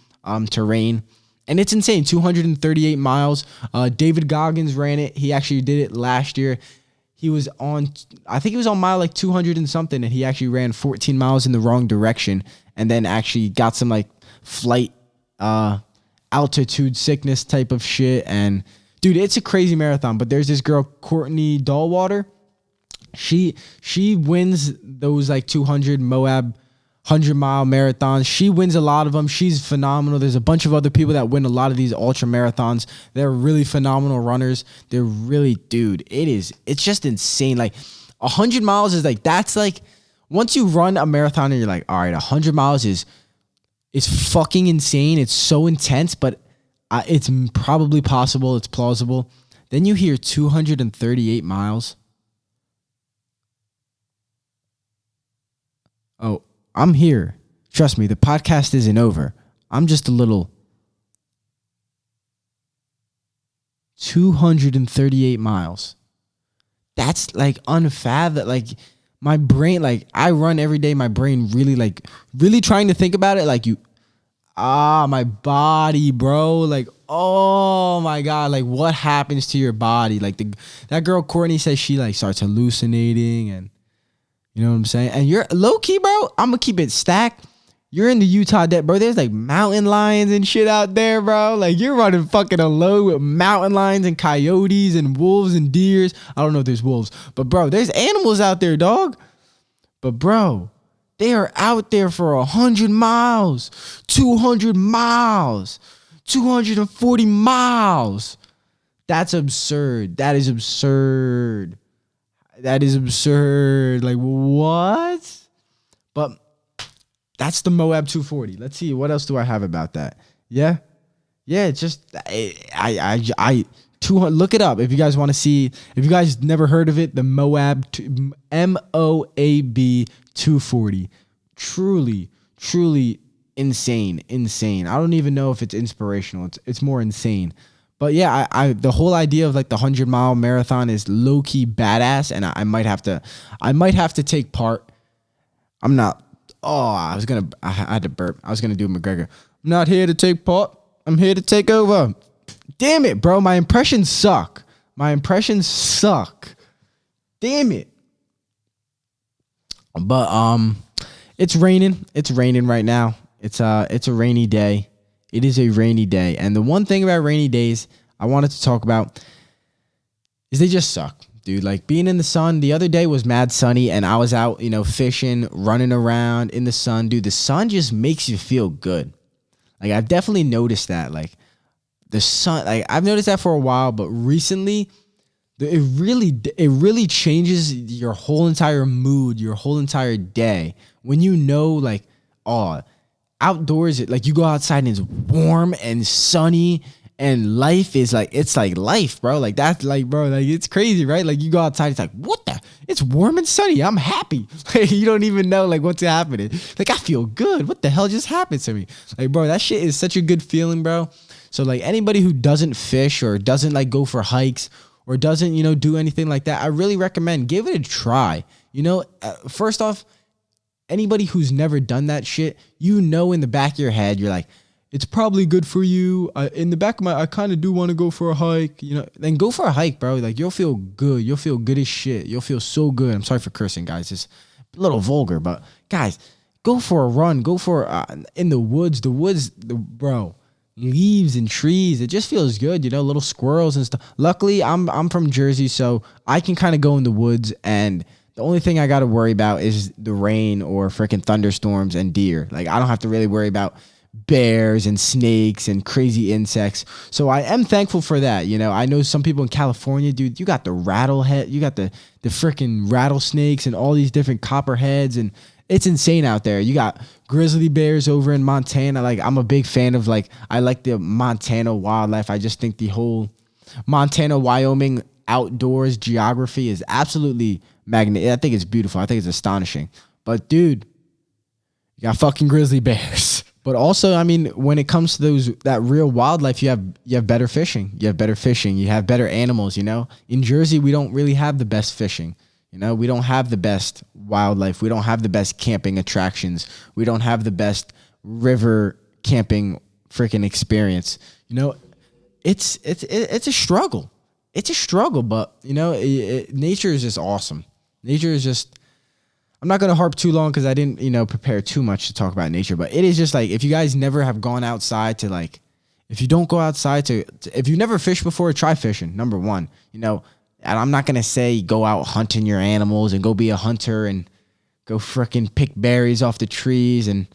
terrain. And it's insane, 238 miles. David Goggins ran it. He actually did it last year. He was I think he was on mile like 200 and something, and he actually ran 14 miles in the wrong direction and then actually got some like flight altitude sickness type of shit. And dude, it's a crazy marathon. But there's this girl, Courtney Dahlwater. She wins those like 200 Moab 100-mile marathons. She wins a lot of them. She's phenomenal. There's a bunch of other people that win a lot of these ultra marathons. They're really phenomenal runners. They're really, dude, it's just insane. Like 100 miles is like, that's like, once you run a marathon and you're like, all right, 100 miles is fucking insane. It's so intense, but it's probably possible. It's plausible. Then you hear 238 miles. Oh, I'm here. Trust me, the podcast isn't over. I'm just a little 238 miles. That's like unfathomable. Like my brain, like I run every day. My brain really trying to think about it. Like my body, bro. Like, oh my God. Like what happens to your body? Like that girl, Courtney, says she like starts hallucinating and you know what I'm saying? And you're low key, bro. I'm gonna keep it stacked. You're in the Utah desert, bro. There's like mountain lions and shit out there, bro. Like you're running fucking alone with mountain lions and coyotes and wolves and deers. I don't know if there's wolves, but bro, there's animals out there, dog. But bro, they are out there for 100 miles, 200 miles, 240 miles. That's absurd. That is absurd. That is absurd. Like, what? But that's the Moab 240. Let's see. What else do I have about that? Yeah. Yeah, it's just, look it up if you guys want to see. If you guys never heard of it, the Moab, MOAB 240. Truly, truly insane. I don't even know if it's inspirational. It's more insane. But yeah, I the whole idea of like the 100-mile marathon is low key badass, and I might have to take part. I'm not. Oh, I had to burp. I was gonna do McGregor. I'm not here to take part. I'm here to take over. Damn it, bro. My impressions suck. Damn it. But it's raining. It's raining right now. It's a rainy day. It is a rainy day. And the one thing about rainy days I wanted to talk about is they just suck, dude. Like being in the sun, the other day was mad sunny and I was out, fishing, running around in the sun. Dude, the sun just makes you feel good. Like I've definitely noticed that. Like the sun, like I've noticed that for a while, but recently it really changes your whole entire mood, your whole entire day when like, oh, outdoors, like you go outside and it's warm and sunny and life is like, it's like life, bro. Like that's like, bro, like it's crazy, right? Like you go outside, it's like, what the? It's warm and sunny. I'm happy. Like you don't even know like what's happening. Like I feel good. What the hell just happened to me? Like, bro, that shit is such a good feeling, bro. So like anybody who doesn't fish or doesn't like go for hikes or doesn't, do anything like that, I really recommend give it a try. First off, anybody who's never done that shit, in the back of your head, you're like, it's probably good for you. In the back of I kind of do want to go for a hike, then go for a hike, bro. Like you'll feel good. You'll feel good as shit. You'll feel so good. I'm sorry for cursing, guys. It's a little vulgar, but guys, go for a run. Go for in the woods, bro, leaves and trees. It just feels good, little squirrels and stuff. Luckily, I'm from Jersey, so I can kind of go in the woods and the only thing I got to worry about is the rain or freaking thunderstorms and deer. Like I don't have to really worry about bears and snakes and crazy insects. So I am thankful for that. I know some people in California, dude, you got the rattlehead, you got the freaking rattlesnakes and all these different copperheads, and it's insane out there. You got grizzly bears over in Montana. Like I'm a big fan of I like the Montana wildlife. I just think the whole Montana, Wyoming outdoors geography is absolutely magnetic. I think it's beautiful. I think it's astonishing. But dude, you got fucking grizzly bears. But also, I mean, when it comes to that real wildlife, you have better fishing. You have better fishing. You have better animals. In Jersey, we don't really have the best fishing. We don't have the best wildlife. We don't have the best camping attractions. We don't have the best river camping freaking experience. It's a struggle. It's a struggle, but nature is just awesome. Nature is just, I'm not going to harp too long because I didn't, prepare too much to talk about nature, but it is just like, if you guys never have gone outside to if you don't go outside if you never fished before, try fishing. Number one, and I'm not going to say go out hunting your animals and go be a hunter and go fricking pick berries off the trees. And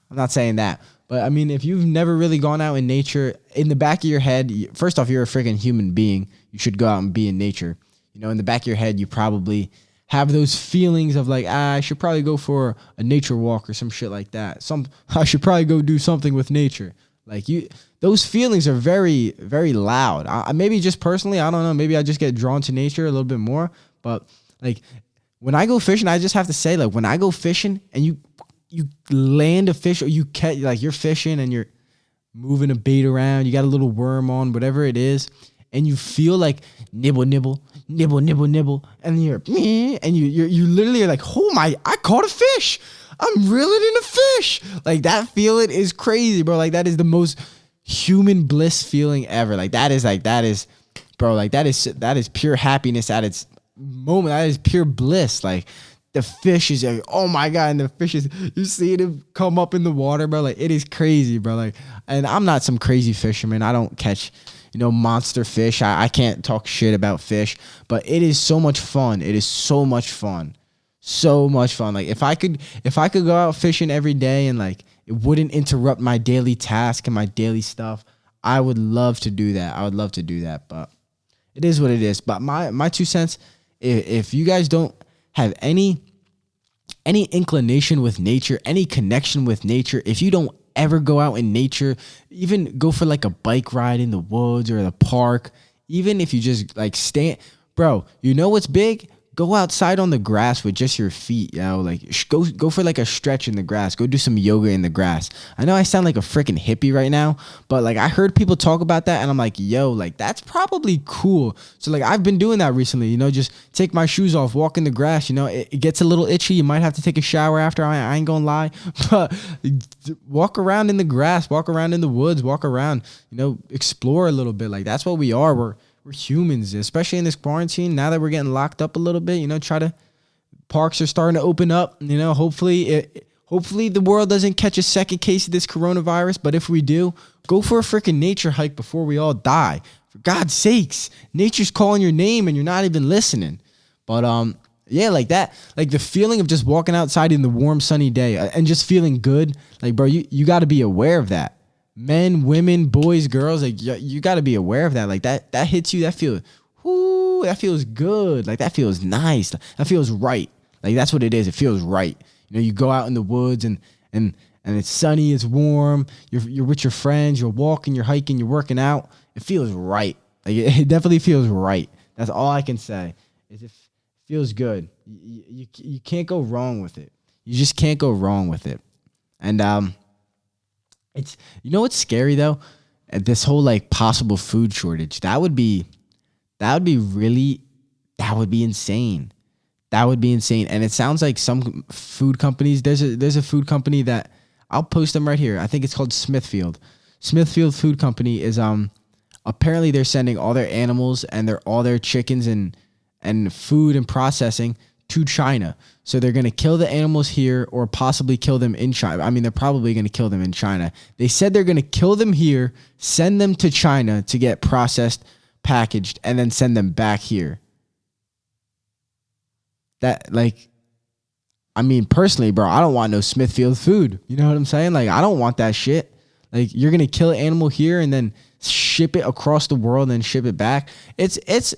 I'm not saying that, but I mean, if you've never really gone out in nature, in the back of your head, first off, you're a freaking human being. You should go out and be in nature. In the back of your head, you probably have those feelings of like, I should probably go for a nature walk or some shit like that. I should probably go do something with nature. Those feelings are very, very loud. Maybe just personally, I don't know. Maybe I just get drawn to nature a little bit more. But when I go fishing, I just have to say, when I go fishing and you land a fish or you catch, you're fishing and you're moving a bait around, you got a little worm on, whatever it is, and you feel like nibble, nibble, nibble, nibble, nibble, and you're literally like, oh my, I caught a fish. I'm reeling in a fish. That feeling is crazy, bro. That is the most human bliss feeling ever. That is, bro, that is pure happiness at its moment. That is pure bliss. The fish is like, oh my God. And the fish is, you see it come up in the water, bro. It is crazy, bro. And I'm not some crazy fisherman. I don't catch, monster fish. I can't talk shit about fish, but it is so much fun. It is so much fun. So much fun. If I could go out fishing every day and it wouldn't interrupt my daily task and my daily stuff, I would love to do that. I would love to do that, but it is what it is. But my 2 cents, if you guys don't have any inclination with nature, any connection with nature, if you don't ever go out in nature, even go for a bike ride in the woods or the park, even if you just stand, bro, what's big? Go outside on the grass with just your feet, go for a stretch in the grass. Go do some yoga in the grass. I know I sound like a freaking hippie right now, but I heard people talk about that and I'm like, yo, that's probably cool. So I've been doing that recently, just take my shoes off, walk in the grass, it gets a little itchy. You might have to take a shower after. I ain't gonna lie, but walk around in the grass, walk around in the woods, walk around, explore a little bit. That's what we are. We're humans, especially in this quarantine. Now that we're getting locked up a little bit, try to Parks are starting to open up. Hopefully the world doesn't catch a second case of this coronavirus. But if we do, go for a freaking nature hike before we all die. For God's sakes, nature's calling your name and you're not even listening. But yeah, like that, like the feeling of just walking outside in the warm sunny day and just feeling good. Like, bro, you got to be aware of that. Men, women, boys, girls, like you got to be aware of that. Like that hits you. That feels good. Like that feels nice. That feels right. Like that's what it is. It feels right. You go out in the woods and it's sunny, it's warm. You're with your friends. You're walking, you're hiking, you're working out. It feels right. Like it definitely feels right. That's all I can say. Is it feels good. You can't go wrong with it. You just can't go wrong with it. And it's what's scary though? This whole like possible food shortage. That would be insane. That would be insane. And it sounds like some food companies, there's a food company that I'll post them right here. I think it's called Smithfield. Smithfield Food Company is apparently they're sending all their animals and all their chickens and food and processing to China. So they're going to kill the animals here or possibly kill them in China. I mean, they're probably going to kill them in China. They said they're going to kill them here, send them to China to get processed, packaged, and then send them back here. That, like, I mean, personally, bro, I don't want no Smithfield food. You know what I'm saying? Like, I don't want that shit. Like, you're going to kill an animal here and then ship it across the world and ship it back. It's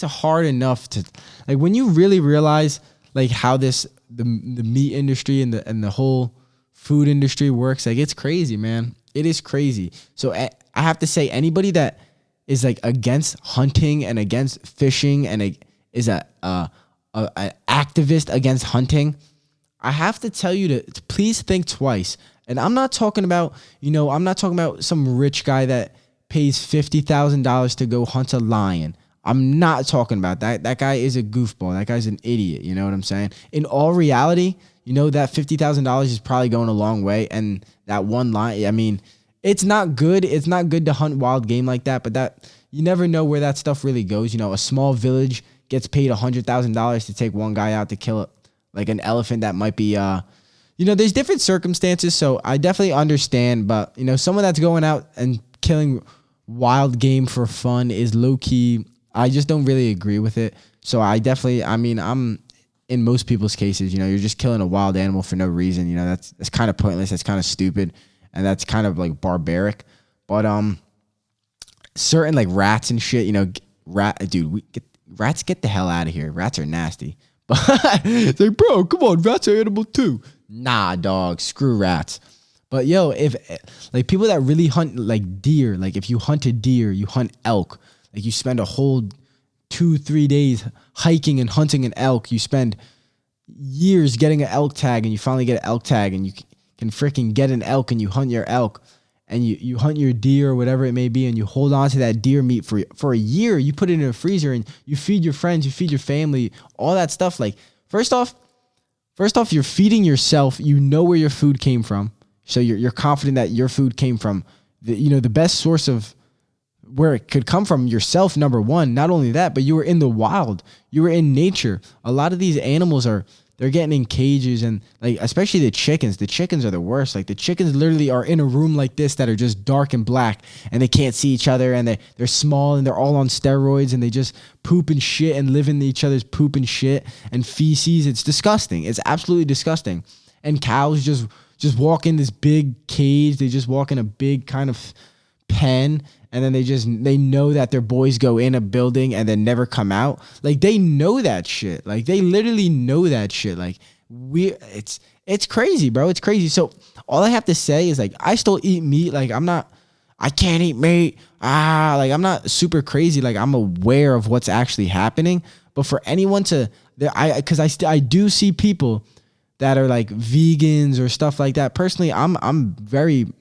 hard enough to, like, when you really realize, like, how the meat industry and the whole food industry works, like, it's crazy, man. It is crazy. So I have to say, anybody that is, like, against hunting and against fishing and is an activist against hunting, I have to tell you to please think twice. And I'm not talking about, some rich guy that pays $50,000 to go hunt a lion. I'm not talking about that. That guy is a goofball. That guy's an idiot. You know what I'm saying? In all reality, that $50,000 is probably going a long way. And that one lion, I mean, it's not good. It's not good to hunt wild game like that, but that you never know where that stuff really goes. A small village gets paid $100,000 to take one guy out to kill it, like an elephant that might be, there's different circumstances. So I definitely understand, but someone that's going out and killing wild game for fun is low key. I just don't really agree with it. So I'm in most people's cases, you're just killing a wild animal for no reason. That's kind of pointless. That's kind of stupid. And that's kind of like barbaric. But, certain like rats and shit, rats get the hell out of here. Rats are nasty. But it's like, bro, come on, rats are animal too. Nah, dog, screw rats. But yo, if like people that really hunt like deer, like if you hunt a deer, you hunt elk, like you spend a whole 2-3 days hiking and hunting an elk. You spend years getting an elk tag and you finally get an elk tag and you can freaking get an elk and you hunt your elk and you hunt your deer or whatever it may be and you hold on to that deer meat for a year. You put it in a freezer and you feed your friends, you feed your family, all that stuff. Like first off, you're feeding yourself. You know where your food came from. So you're confident that your food came from the best source of where it could come from yourself, number one. Not only that, but you were in the wild. You were in nature. A lot of these animals they're getting in cages and like, especially the chickens. The chickens are the worst. Like the chickens literally are in a room like this that are just dark and black and they can't see each other and they're small and they're all on steroids and they just poop and shit and live in each other's poop and shit and feces. It's disgusting. It's absolutely disgusting. And cows just walk in this big cage. They just walk in a big kind of pen. And then they know that their boys go in a building and then never come out. Like they know that shit. Like they literally know that shit. Like it's crazy, bro. It's crazy. So all I have to say is like, I still eat meat. Like I can't eat meat. Like I'm not super crazy. Like I'm aware of what's actually happening. But for anyone because I do see people that are like vegans or stuff like that. Personally, I'm very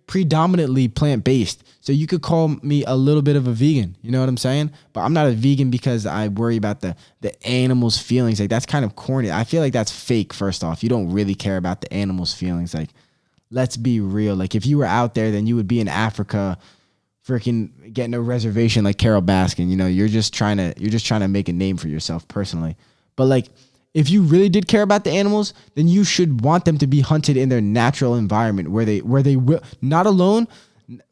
predominantly plant-based. So you could call me a little bit of a vegan. You know what I'm saying? But I'm not a vegan because I worry about the animals' feelings. Like that's kind of corny. I feel like that's fake, first off. You don't really care about the animals' feelings. Like, let's be real. Like if you were out there, then you would be in Africa freaking getting a reservation like Carol Baskin. You know, you're just trying to make a name for yourself personally. But like, if you really did care about the animals, then you should want them to be hunted in their natural environment where they will not alone,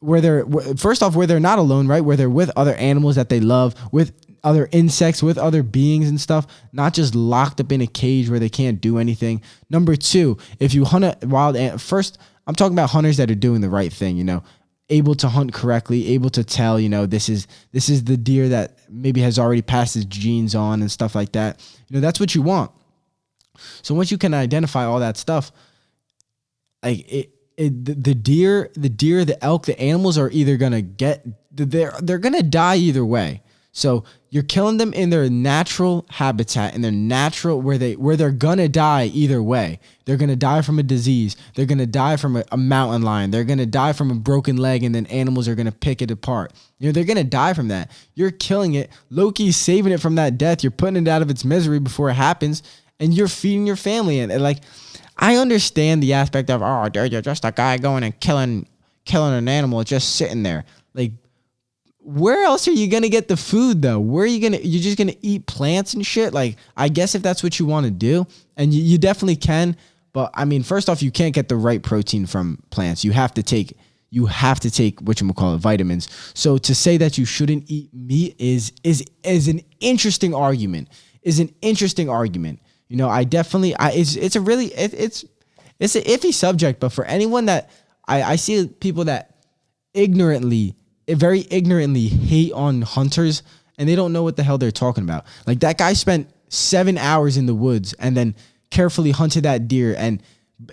where they're first off, where they're not alone, right? Where they're with other animals that they love, with other insects, with other beings and stuff, not just locked up in a cage where they can't do anything. Number two, if you hunt a wild first, I'm talking about hunters that are doing the right thing, you know, able to hunt correctly, able to tell, you know, this is the deer that maybe has already passed his genes on and stuff like that. You know, that's what you want. So once you can identify all that stuff, like the deer, the elk, the animals are either gonna they're gonna die either way. So you're killing them in their natural habitat, in their natural where they're gonna die either way. They're gonna die from a disease. They're gonna die from a mountain lion. They're gonna die from a broken leg, and then animals are gonna pick it apart. You know, they're gonna die from that. You're killing it. Loki's saving it from that death. You're putting it out of its misery before it happens, and you're feeding your family. And like, I understand the aspect of, oh, dude, you're just a guy going and killing an animal just sitting there. Like, where else are you going to get the food though? Where are you're just going to eat plants and shit? Like, I guess if that's what you want to do, and you definitely can, but I mean, first off, you can't get the right protein from plants. You have to take whatchamacallit, vitamins. So to say that you shouldn't eat meat is an interesting argument. You know, I definitely, it's an iffy subject, but for anyone that I see people that very ignorantly hate on hunters, and they don't know what the hell they're talking about. Like, that guy spent 7 hours in the woods and then carefully hunted that deer, and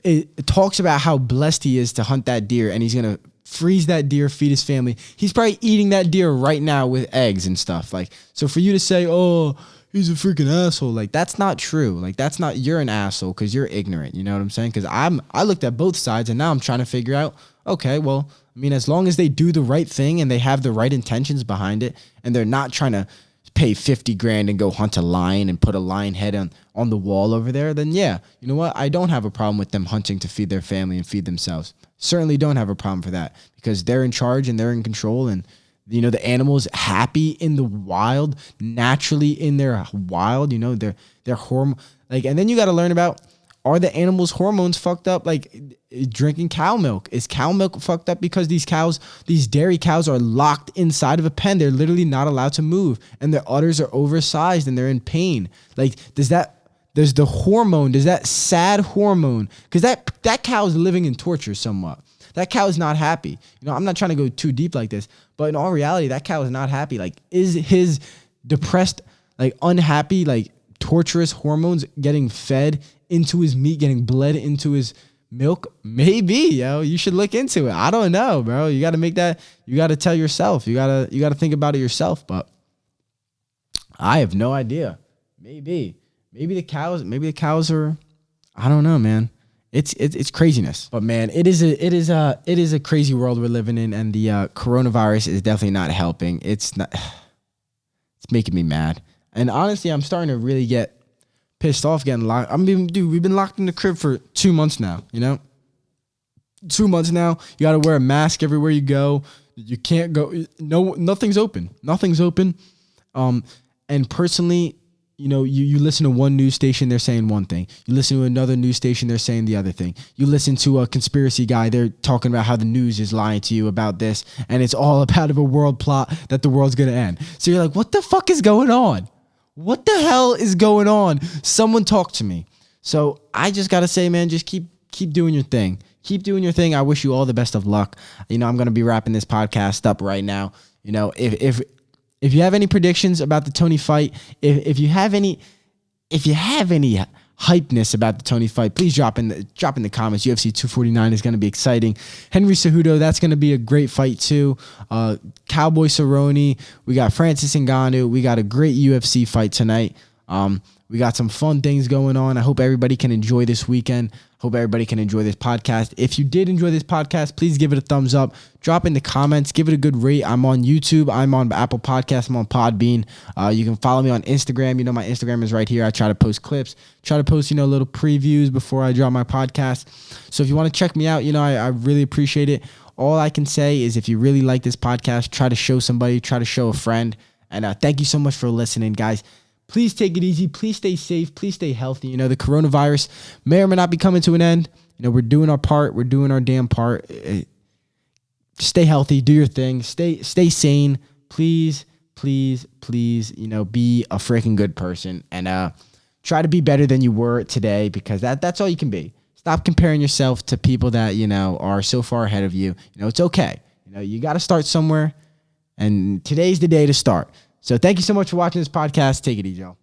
it talks about how blessed he is to hunt that deer, and he's going to freeze that deer, feed his family. He's probably eating that deer right now with eggs and stuff. Like, so for you to say, oh, he's a freaking asshole, like, that's not true. Like, you're an asshole because you're ignorant. You know what I'm saying? Because I looked at both sides, and now I'm trying to figure out, okay, well, I mean, as long as they do the right thing and they have the right intentions behind it, and they're not trying to pay $50,000 and go hunt a lion and put a lion head on the wall over there, then yeah, you know what? I don't have a problem with them hunting to feed their family and feed themselves. Certainly don't have a problem for that, because they're in charge and they're in control, and you know, the animal's happy in the wild, naturally in their wild, you know, their hormone, like, and then you got to learn about, are the animals' hormones fucked up? Like, drinking cow milk. Is cow milk fucked up because these dairy cows are locked inside of a pen? They're literally not allowed to move, and their udders are oversized and they're in pain. Like, does that sad hormone, because that cow is living in torture somewhat. That cow is not happy. You know, I'm not trying to go too deep like this, but in all reality, that cow is not happy. Like, is his depressed, like, unhappy, like, torturous hormones getting fed into his meat, getting bled into his milk? Maybe, yo. You should look into it. I don't know, bro. You got to make that. You got to tell yourself. You got to think about it yourself. But I have no idea. Maybe the cows are. I don't know, man. It's craziness. But man, it is a crazy world we're living in, and the coronavirus is definitely not helping. It's making me mad. And honestly, I'm starting to really get pissed off getting locked. I mean, dude, we've been locked in the crib for 2 months now, you know? 2 months now. You got to wear a mask everywhere you go. You can't go. No, nothing's open. And personally, you know, you listen to one news station, they're saying one thing. You listen to another news station, they're saying the other thing. You listen to a conspiracy guy, they're talking about how the news is lying to you about this, and it's all about a world plot that the world's going to end. So you're like, what the fuck is going on? What the hell is going on? Someone talk to me. So I just got to say, man, just keep doing your thing. Keep doing your thing. I wish you all the best of luck. You know, I'm going to be wrapping this podcast up right now. You know, if you have any predictions about the Tony fight, if you have any hypeness about the Tony fight, please drop in the comments. UFC 249 is going to be exciting. Henry Cejudo, that's going to be a great fight too. Cowboy Cerrone, we got Francis Ngannou. We got a great UFC fight tonight. We got some fun things going on. I hope everybody can enjoy this weekend. Hope everybody can enjoy this podcast. If you did enjoy this podcast, please give it a thumbs up. Drop in the comments. Give it a good rate. I'm on YouTube. I'm on Apple Podcasts. I'm on Podbean. You can follow me on Instagram. You know, my Instagram is right here. I try to post clips. Try to post, little previews before I drop my podcast. So if you want to check me out, I really appreciate it. all I can say is if you really like this podcast, try to show somebody, try to show a friend. And thank you so much for listening, guys. Please take it easy. Please stay safe. Please stay healthy. The coronavirus may or may not be coming to an end. We're doing our part. We're doing our damn part. Stay healthy. Do your thing. Stay sane. Please, please, please, be a freaking good person. And try to be better than you were today, because that's all you can be. Stop comparing yourself to people that, are so far ahead of you. It's okay. You got to start somewhere, and today's the day to start. So thank you so much for watching this podcast. Take it easy, y'all.